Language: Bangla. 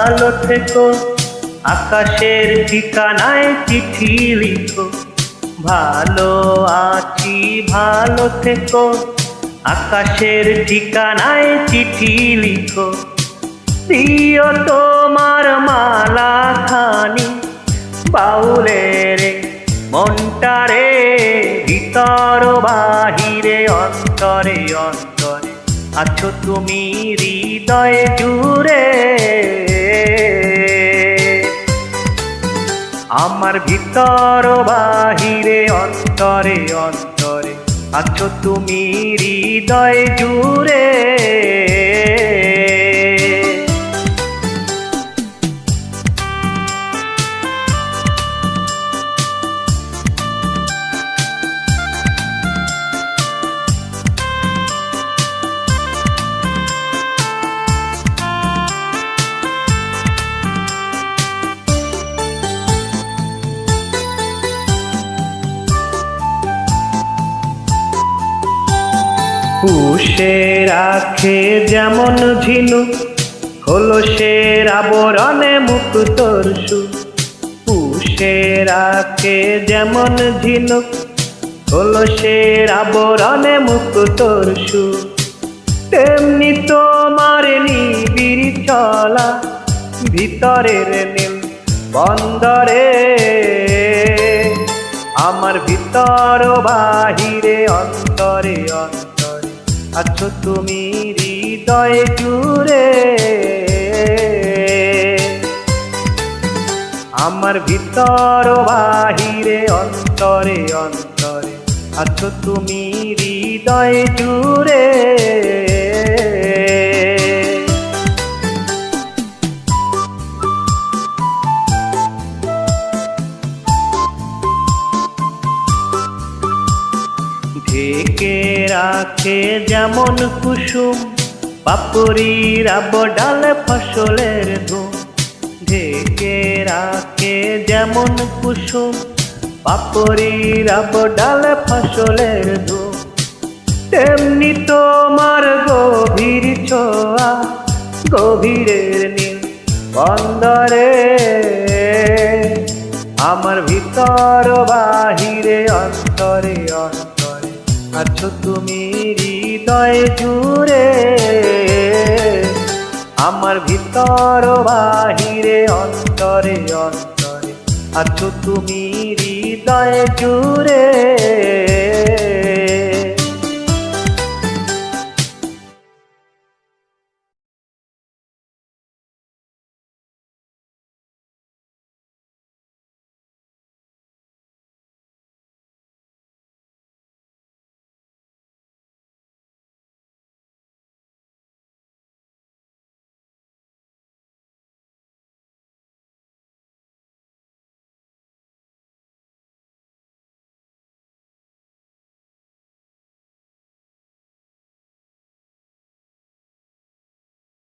ভালো থেকো, আকাশের ঠিকানায় চিঠি লিখো। ভালো আছি ভালো থেকো, আকাশের ঠিকানায় চিঠি লিখো। প্রিয় তোমার মালা খানি বাউলের মনটারে, ভিতর বাহিরে অন্তরে অন্তরে আছো তুমি হৃদয় জুড়ে। আমার ভিতর বাহিরে অন্তরে অন্তরে আছো তুমি হৃদয় জুড়ে। পুষের আখে যেমন ঝিনুক, খোলসের আবরণে মুক্তোর সুর। পুষের আখে যেমন ঝিনুক, খোলসের আবরণে মুক্তোর সুর। তেমনি তোমার নিবিড় চলা ভিতরের নীল বন্দরে। আমার ভিতর বাহিরে অন্তরে অন্তরে আছো তুমি হৃদয় জুড়ে। আমার ভিতর বাহিরে অন্তরে অন্তরে আছো তুমি হৃদয় জুড়ে। ঢেকে রাখে যেমন কুসুম, পাপড়ির আবডাল ফসলের ধুম। ঢেকে রাখে যেমন কুসুম, পাপড়ির আবডাল ফসলের ধুম। তেমনি তোমার গভীর ছোঁয়া গভীরের নীল বন্দরে। আমার ভিতর বাহিরে অন্তরে অন্তরে আছো তুমি হৃদয় জুড়ে। আমার ভিতর বাহিরে অন্তরে অন্তরে আছো তুমি হৃদয় জুড়ে।